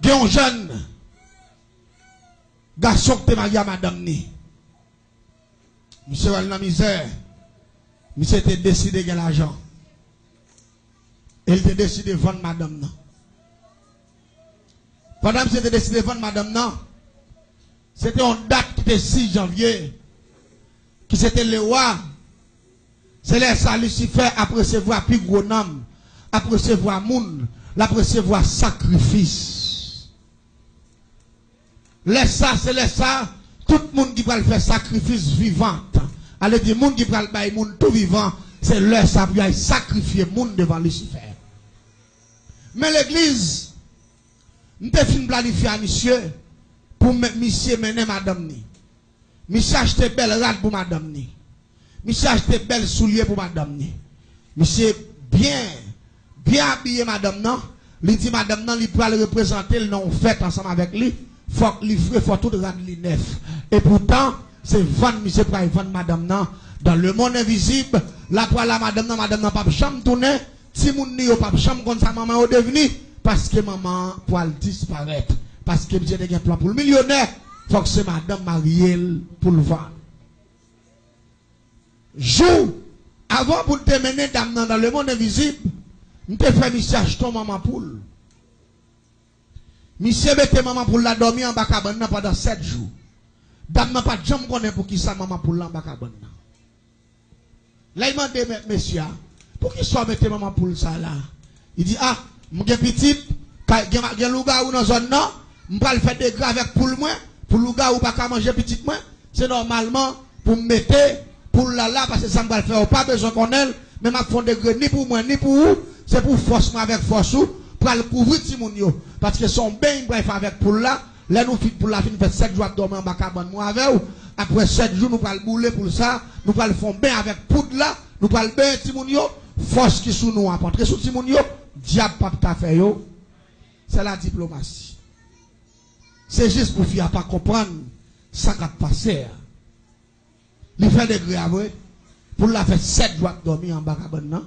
Il y a un jeune garçon qui est marié à madame ni. Monsieur va dans la misère. Monsieur était décidé de gagner l'argent. Il était décidé de vendre madame non. Pendant que c'était décidé de vendre madame non, c'était une date qui était 6 janvier. Qui c'était le roi. C'est là ça Lucifer après recevoir plus gros nom, après recevoir moun, après recevoir sacrifice. Laisse ça, c'est laisse ça, tout le monde qui va le faire sacrifice vivant. Allez dire monde qui va le bailler monde tout vivant, c'est laisse ça pour sacrifier monde devant Lucifer. Mais l'église, nous avons fait planifier à monsieur pour monsieur mener madame ni. Monsieur acheter belle rade pour madame ni. Monsieur acheté belle soulier pour madame ni. Monsieur bien habillé madame non. Il dit madame non, il peut le représenter le nom fait ensemble avec lui. Faut qu'il faut tout rendre li neuf. Et pourtant, c'est vendre monsieur pour vendre madame non dans le monde invisible. La pour la madame non pas jamais tourner. Si moun ni yo pas jamais comme ça maman au devenu parce que maman pour disparaître parce que j'ai des plan pour le millionnaire. Faut que c'est madame mariée pour le vendre. Jour avant pour te mener dame dans le monde invisible, nous te fait monsieur acheter maman poule. Monsieur mette maman poule la dormir en bas cabane pendant 7 jours. Dame n'a pas de jambe connaît pour qui ça maman poule en bas cabane. Là il m'a dit monsieur pour qui soit mette maman poule ça là. Il dit ah, mon petite, gen louga ou dans zone non, m'pa le faire des gras avec poule moi, pour louga ou pas manger petite moi, c'est normalement pour me mettre pour là parce que ça me va le faire pas besoin qu'on ait mais m'a fond de ni pour moi ni pour vous c'est pour force avec force pour le couvrir Timonio parce que son bain il va faire avec pour là nous fit pour la fin fait 7 jours dormir en bas cabane moi avec ou après 7 jours nous va le bouler pour ça nous va le fond bain avec poudre là nous va le bain Timonio force qui sous nous apporter sous Timonio diable pas ta fait yo c'est la diplomatie c'est juste pour faire pas comprendre ça qui a passé. Il fait des grèves pour la faire 7 jours de dormir en bas cabane.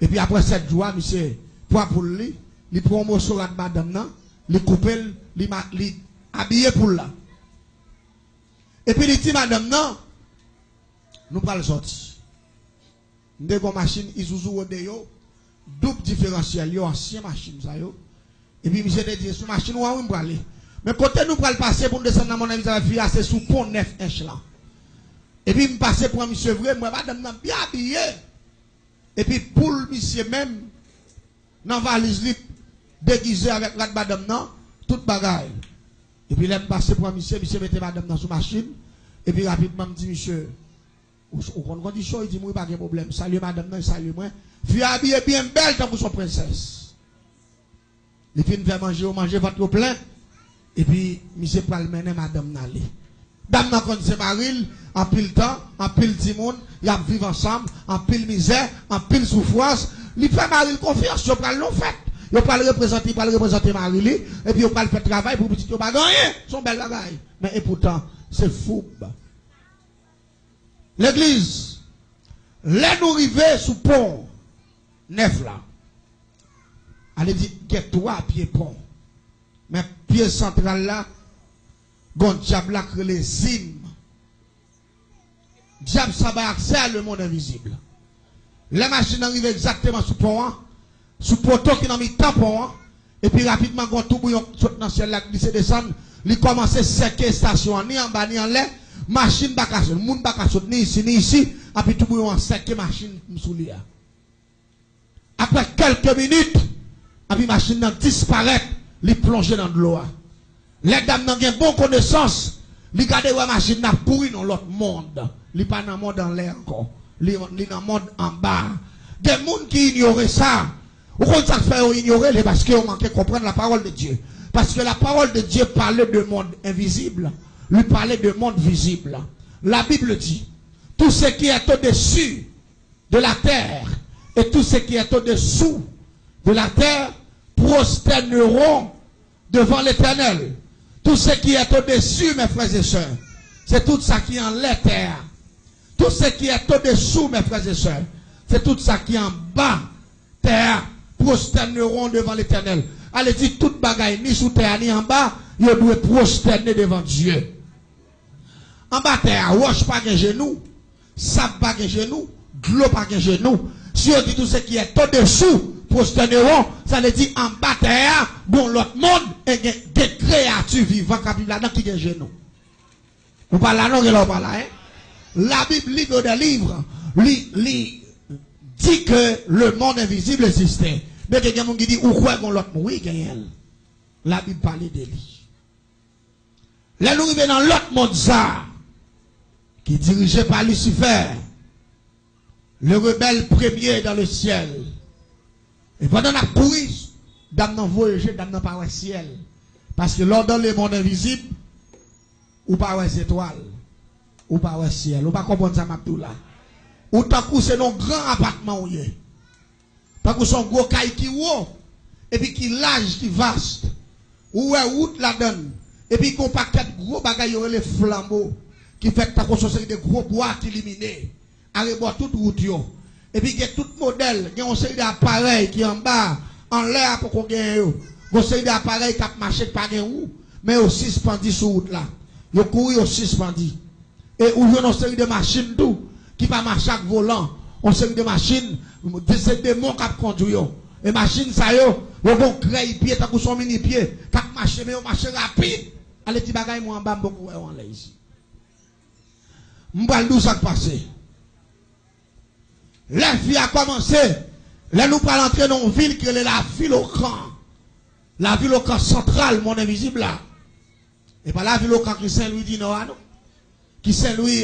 Et puis après 7 jours, monsieur, pour lui, il prend un morceau de madame, il coupe, il habille pour là. Et puis il dit madame, non, nous pas le sortir. Nous avons une machine Isuzu Rodeo, double différentiel, ancien machine. Et puis monsieur dit, sur machine, où on va aller. Mais côté nous pas le passer pour descendre dans mon avis, c'est sous pont 9 inches là. Et puis, je passe pour un monsieur vrai, moi, madame, bien habillé. Et puis, pour le monsieur même, dans la valise, déguisé avec la madame, non, toute bagaille. Et puis, là, je passe pour un monsieur mettait madame dans sa machine. Et puis, rapidement, je dis, monsieur, au condition, il dit, moi, pas de problème. Salut madame, non, salut moi. Fille habillée bien belle, comme pour son princesse. Et puis, il fait manger votre plein. Et puis, monsieur, pour le mener madame, n'allez. Dame nan kon se maril, en pile temps, en pile timon, y a vivre ensemble, en pile misère, en pile souffrance. Li fait maril confiance, yo pral non fait. Yo pral représenter maril, et puis yo pral faire travail pour petit yo pas gagner, son bel bagay. Mais et pourtant, c'est fou. L'église, là nous river sous pont, neuf là. Allez dire, get 3 pieds pont. Mais pied central là, gon diable là que les zim. Diable ça va accès à le monde invisible. La machine arrive exactement sous pont, sous poteau qui n'a mis tampon, et puis rapidement gon tout bouillon saute dans ciel là glisse descendre, il commence à séquer station ni en bas ni en l'air, machine pas casse, monde pas casse ni ici, et puis tout bouillon séquer machine sous lui. Après quelques minutes, et puis machine disparaît, il plonge dans de l'eau. Les dames n'ont pas bonne connaissance. Ils gardent la machine n'a pourri dans l'autre monde. Ils pas dans le monde en l'air encore. Ils dans le monde en bas. Des gens qui ignorent ça. Ou quand ça fait ignorer, parce qu'ils ont manqué de comprendre la parole de Dieu. Parce que la parole de Dieu parlait de monde invisible. Lui parlait de monde visible. La Bible dit, tout ce qui est au-dessus de la terre et tout ce qui est au-dessous de la terre prosterneront devant l'Éternel. Tout ce qui est au-dessus, mes frères et sœurs, c'est tout ça qui est en la terre. Tout ce qui est au-dessous, mes frères et sœurs, c'est tout ça qui est en bas, terre, prosterneront devant l'Éternel. allez dire toute bagaille, ni sous terre, ni en bas, il doit prosterner devant Dieu. En bas terre, roche pas de genou, sable pas de genou, de l'eau pas de genou. Si on dit tout ce qui est au-dessous, prosterneront, ça veut dire en bas terre, bon l'autre monde, et des créatures vivantes qui là qui de genou. Vous parlez là, non, vous parlez là, hein? La Bible, livre des livres, dit que le monde invisible existait. Mais il y a quelqu'un qui dit, ou quoi qu'on l'autre, oui, la Bible parle de lui. Là, nous arrivons dans l'autre monde, ça, qui est dirigé par Lucifer, le rebelle premier dans le ciel. Et pendant la course, dame n'a voyagé, dame n'a pas au ciel. Parce que lors dans le monde invisible, ou pas aux étoiles, ou pas au ciel, ou pas comprendre ça, Mabdoula. Ou tant que c'est nos grands appartements, tant que son gros caille qui haut, et puis qui large, qui vaste, ou est route la donne, et puis qu'on paquet gros bagaille, les flambeaux, qui fait ta construction de gros bois illuminés, à reboire toute route, et puis il y a tout modèle, il y a un série d'appareils qui en bas, en l'air pour qu'on gagne, un série d'appareils qui marché par où, mais aussi suspendu sur route là. Ils courent aussi suspendu. Et où il y a une série de machines tout, qui va marcher avec volant, une série de machines, des démons qui conduisent. Et machines ça yo, ils vont créer pied, tant que son mini pied, qui marcher, mais ils marchent rapide. Allez, petit bagay, moi en bas, beaucoup, on l'a ici. M'bal d'où ça passé. La vie a commencé. Là, nous pas entrer dans une ville qui est la ville au camp. La ville au camp central, mon invisible là. Et pas la ville au camp qui Saint-Louis dit non, non. Qui Saint-Louis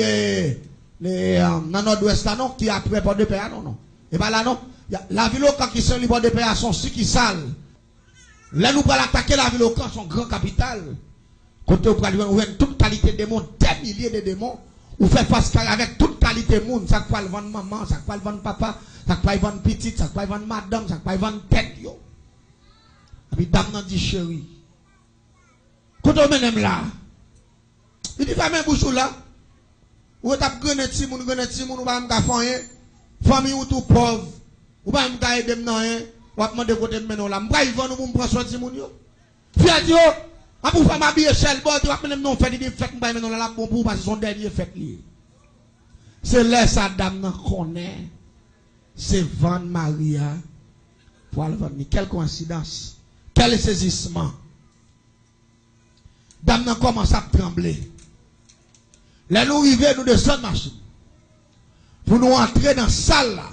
dans nord-ouest là, non. Qui après Port de Paix, non, non. Et pas là, non. La ville au camp qui Saint-Louis Port de Paix sont si qui sale. Là, nous pas attaquer la ville au camp, son grand capital. Côté où vous avez toute qualité de démons, des milliers de démons. Ou fait face avec toute qualité de monde, ça peut le vendre maman, ça peut le vendre papa, ça peut le vendre petite, ça peut le vendre madame, ça peut le vendre tête yo. Et puis dame nan dit chérie. Quand on mène là, il dit pas même bouchou là. Ou t'as gagné ti moun, ou pas m'ka faire famille ou tout pauvre, ou pas m'ka aider nan rien, ou pas demander côté menon là, m'ka y vendre ou m'prendre soin ti moun yo. Fiat yo. A pour faire ma bille chel bon tu vas même non faire des fêtes m'pa menon là bon pour parce que son dernier fête li. C'est là sa dame nan connaît. C'est Van Maria pour aller vendre. Quelle coïncidence. Quel saisissement. Dame nan commence à trembler. Là nous arrivons nous descendre machine. Pour nous entrer dans la salle là.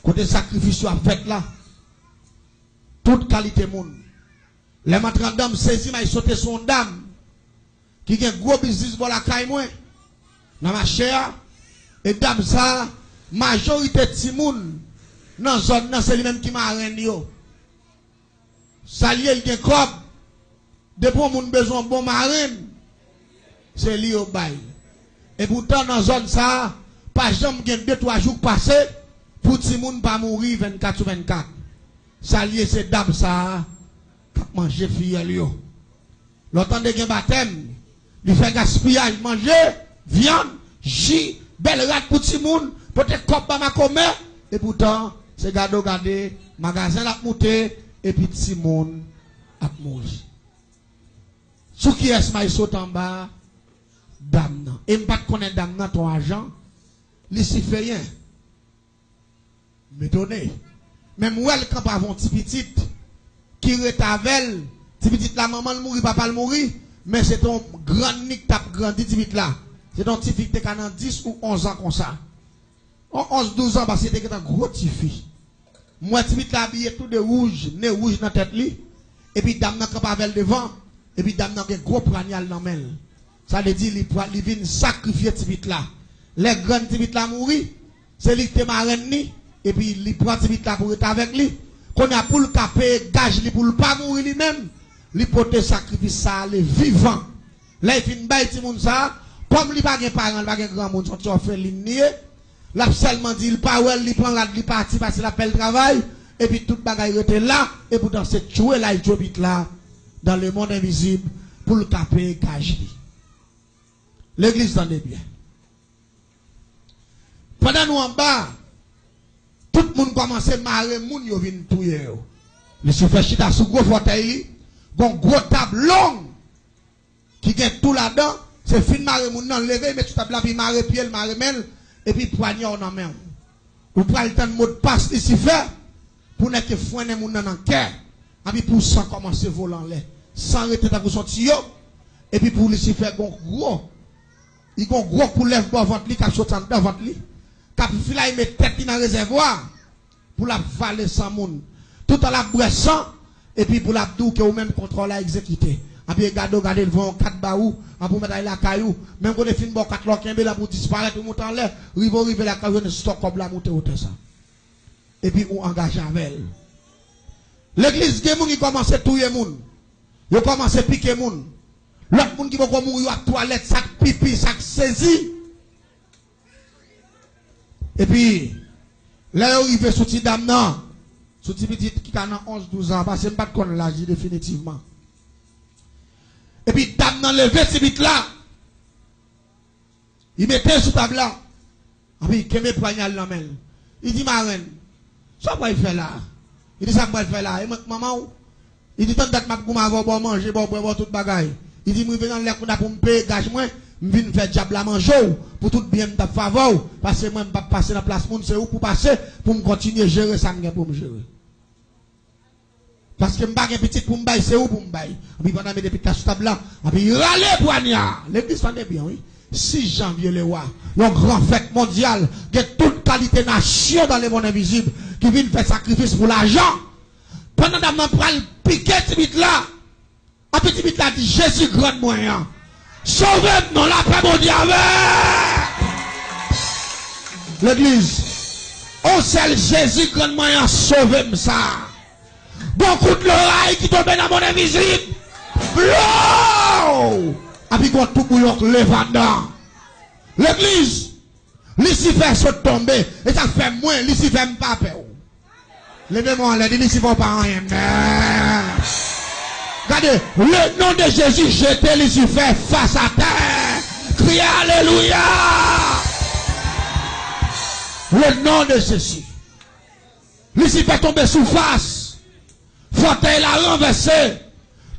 Côté sacrifice à fait là. Toute qualité monde. Les matrons d'âme saisi, mais ils sautent son dame. Qui a un gros business pour la caille, moi. Dans ma chère. Et dame ça, majorité de Timoun, dans la zone, c'est lui-même qui m'a rendu. Ça lié, il y a un cob. Depuis qu'on a besoin de bon marine, c'est lui au bail. Et pourtant, dans la zone ça, pas jamais il y a 2-3 jours passés, pour Timoun pas mourir 24 sur 24. Ça lié, c'est dame ça. Manger fille yo. L'autant de gen baptême, il fait gaspillage, manger viande, jus, belle rat pour tout le monde, peut-être cop ma commer et pourtant c'est garder magasin la monter et puis tout le monde a mourir. Sous qui est-ce ma saute en bas dame nan. Et m'pas connaître dame nan ton agent, luciférien. M'étonné. Même elle quand pas avons petit qui retavel, petit la maman le mourir, papa le mourir, mais c'est ton grand nick tap grandi petit là. C'est ton petit fille qui a 10 ou 11 ans comme ça. 11-12 ans parce que c'était un gros petit fille. Moi petit là habillé tout de rouge, nez rouge dans tête li, et puis dame nan camp avec devant, et puis dame nan un gros poignal dans main. Ça veut dire il vient sacrifier petit là. Les grands petit là mourir, c'est lui qui te marraine ni, et puis il prend petit là pour être avec lui. Qu'on a pour le caper, gage li pour le pas mourir lui-même, li pote sacrifice ça, le vivant. Là, il fin bail ti moun ça, comme li pas gen parent, pas gen grand monde, son tu fait li nier, l'a seulement dit il pas well, li prend la li parti parce qu'il appelle travail, et puis toute bagaille était là, et pourtant c'est tuer là, il jobit là, dans le monde invisible, pour le caper, gage li. L'église tendez bien. Pendant nous en bas, tout le monde commence à marrer, moun yo vin touye yo. Lucifer chita sous gros fauteuil, bon gros table long, qui gagne tout là-dedans, c'est fin marre moun nan lever, mais tout table là, puis marre pied, marre mel, et puis poignard dans main. Ou pral le temps de mot de passe Lucifer, pour ne que fouiner moun nan cœur, et puis pour sans commencer voler l'air, sans arrêter ta son tio, et puis pour Lucifer, gon gros, il gon gros coulève pour ventre li, qui sorti dans ventre li, qui fila il met tête dans réservoir, pour la valer sans moun. Tout à la boisson, et puis pour la dou que ou même contrôle à exécuter. Et puis regardez devant 4 baou, pour mettre la caillou, même quand on fin bon 4 loquins là pour disparaître ou monter en l'air, rive la caillou ne stock comme la monter autour ça. Et puis on engage avec elle. L'église des moun qui commence à touyer moun. Yo commence à piquer moun. L'autre moun qui va mourir à toilette, sac pipi, sac saisi. Et puis là yo arrive sous ti dame nan. Sous ti petit qui a 11-12 ans, parce que je ne sais pas de l'âge définitivement. Et puis, dame nan levé ti bit là. Il mettait sous table là. Et puis, il me poignal dans main. Il dit, ma reine, ça va il faire là. Il dit, ça va il faire là. Et maman, il dit, tant que je vais bon manger, bon tout bagaille. Il dit, je vais dans l'air pour me payer, gage moi. Je viens faire diable à manger pour tout bien me faveur. Parce que moi, je ne vais pas passer dans la place, c'est où pour passer, pour me continuer à gérer ça, pour me gérer. Parce que je ne petit pour me bailler, c'est où pour me bailler. Et puis pendant que je suis sur table là, et puis râler poignard. L'église s'en est bien, oui. 6 janvier, le roi, une grande fête mondiale, de toute qualité nation dans les mondes invisibles, qui viennent faire sacrifice pour l'argent. Pendant que je prends le piquet, petit là, un petit bit là dit Jésus grand moyen. Sauvez-nous la paix mondiale. L'église, on seul Jésus grand moyen, sauvez-moi ça. Beaucoup de l'oreille qui tombe dans mon invisible. Blow! Et puis, quand tout bouillon levant. L'église, Lucifer saute tomber. Et ça fait moins, Lucifer pas peur. Levez-moi, les Lucifer pas rien. Regardez, le nom de Jésus, jeté Lucifer face à terre. Criez Alléluia. Le nom de Jésus. Lucifer tombé sous face. Fauteuil l'a renversé.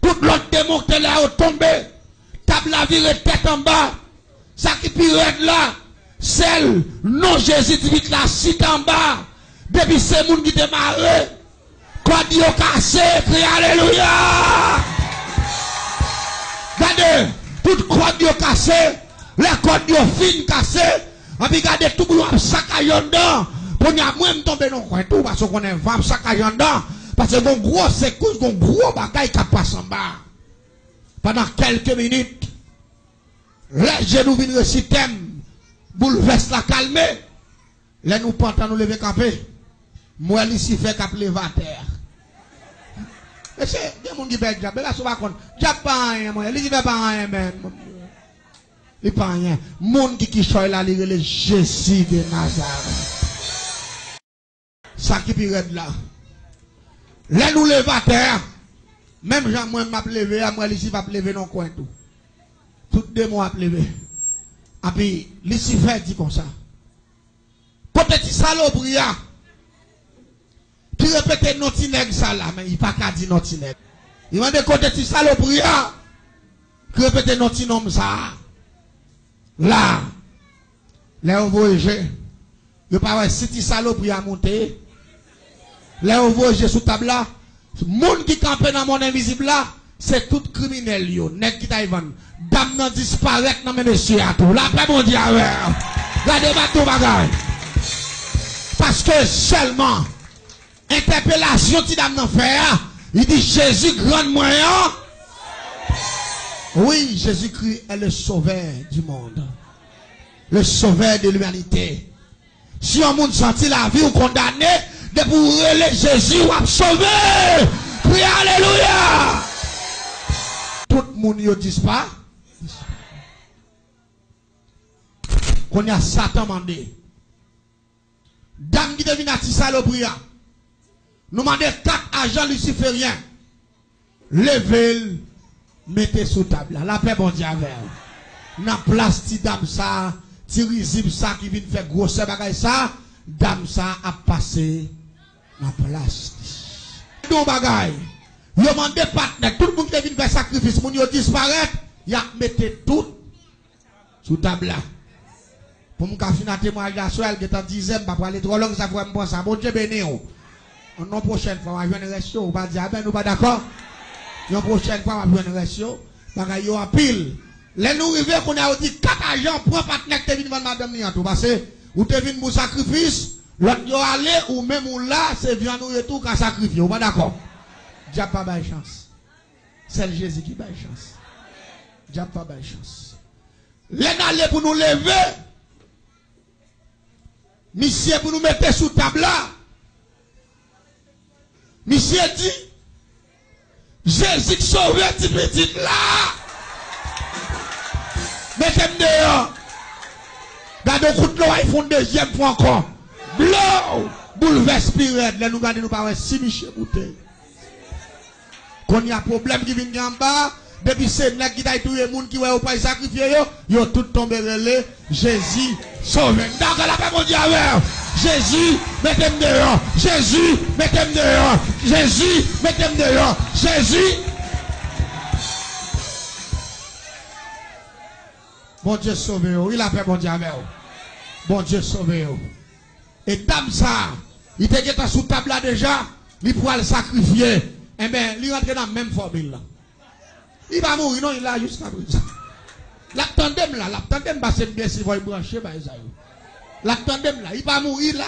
Tout l'autre démon qui l'a tombé. Table la viré tête en bas. Ça qui pirate là. Celle, non Jésus dit la cite en bas. Depuis ces moun qui démarrent. Quand Dieu cassé, crie Alléluia. Regardez, tout quoi Dieu cassé. Les cordes Dieu fin cassé. Et puis regardez tout le monde saccagé dedans. Pour n'y a moins tomber dans le coin tout. Parce qu'on est vraiment saccagé dedans. Parce que mon gros secousse, mon gros bagaille qui passe en bas. Pendant quelques minutes, les genoux viennent réciter, bouleverse la calmer. Les nous pentons nous lever camper. Moi, ici, fait qu'à lever à terre. Et c'est des gens qui perdent diable. Là, ça va compte. Diable pas rien, moi. Il ne fait pas rien, même. Il pas rien. Monde qui choisit là, il est Jésus de Nazareth. Ça qui pire là. Là, nous levons à terre. Même Jean, moi, m'a levé, moi, ici, va lever dans le coin tout. Tout deux mois à lever. Et puis, Lucifer dit comme ça. Peut-être saloperie, qui répète notre nègre ça là, mais il n'a pas qu'à dire notre nègre. Il m'a dit côté de saloperie, qui répète notre nom ça. Là, là, on voit, il pas ouais, si tu saloperie à monter. Là, on voit sous table là. Le monde qui campe dans mon invisible là, c'est tout criminel yo. Net qui taïvan. Dame nan disparaît dans mes messieurs à tout. La paix mondiale. Regardez-moi tout bagage. Parce que seulement, interpellation ti dame nan fait, il dit Jésus grand moyen. Oui, Jésus-Christ est le sauveur du monde. Le sauveur de l'humanité. Si un monde senti la vie ou condamné, de pour relayer Jésus ou à sauver. Crie Alléluia. Tout le monde ne dit pas. Qu'on y a Satan mandé. Dame qui devine à saloperie. Nous demandons 4 agents lucifériens. Levez, mettez sous table. La paix bon Dieu avec. Dans place ti dame ça, ti risible ça qui vient faire grosse bagaille ça, dame ça a passé. La place. Donc bagaille. Yo mandé partenaire, tout le monde qui vient faire sacrifice, moun yo disparaître, y a mettez tout sous table là. Pour me faire un témoignage à soi, elle est en dixième, pas pour aller trop long, ça faut me penser. Bon Dieu béni. En non prochaine fois, on va jouer un ratio, on va dire, ben nous pas d'accord. Une prochaine fois, on va jouer un ratio, bagaille yo en pile. Les nous arrivés qu'on a dit 4 agents pour un partenaire qui vient vendre madame Niantou, parce que ou te vient pour sacrifice, l'autre yo allé ou même ou là, c'est viande ou tout qu'à sacrifier, on va d'accord. Diable pas de chance. C'est Jésus qui a chance. Diable pas de chance. Les allés pour nous lever. Monsieur pour nous mettre sous table là. Monsieur dit, Jésus sauve petit petit là. Mettez-moi dehors. Dans le coup de l'eau, ils font deuxième fois encore. Blow. Bouleverse spirit. Là, nous gardons nous par si Michel bouteille. Quand il y a un problème qui vient en bas, depuis c'est là qui a tout le monde qui va pas sacrifier, yo tout tombé relais. Jésus sauve. D'accord, la paix mon Dieu avec. Jésus, mettez-moi dehors. Jésus, mettez-moi dehors. Jésus, mettez-moi dehors. Jésus. Bon Dieu sauve. Il a fait bon Dieu avec. Bon Dieu sauve. Et dame ça, il était sous table là déjà, il pourra le sacrifier. Eh bien, il rentre dans la même formule là. Il va mourir, non, il a jusqu'à présent. L'attendem là, l'attendem va se bien s'il va brancher, l'attendem là, il va mourir là.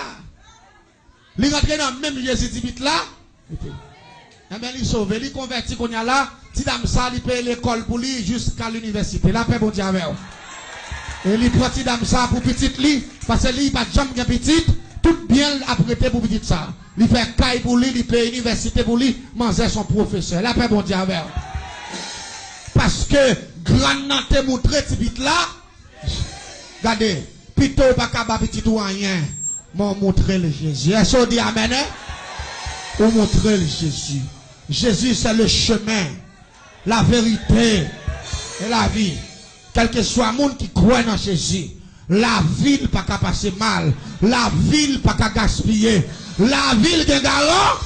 Il rentre dans le même Jésus vite là. Eh bien, il sauve, il convertit qu'on y a là. Si dame ça, il paye l'école pour lui jusqu'à l'université. La paix, bon Dieu avec. Et il prend dame ça pour petite lui, parce que lui, il va jamais bien petite. Tout bien apprêté pour petite ça. Il fait caille pour lui, il paye l'université pour lui, manger son professeur. La paix, bon Dieu avec. Parce que grand nante montré petit vite là. Regardez, plutôt pas capable petit ou rien. M'ont montré le Jésus. Est-ce qu'on dit amen? Ou montrer le Jésus. Jésus c'est le chemin, la vérité et la vie. Quel que soit le monde qui croit dans Jésus, la ville pas qu'à passer mal, la ville pas qu'à gaspiller, la ville qui est garant.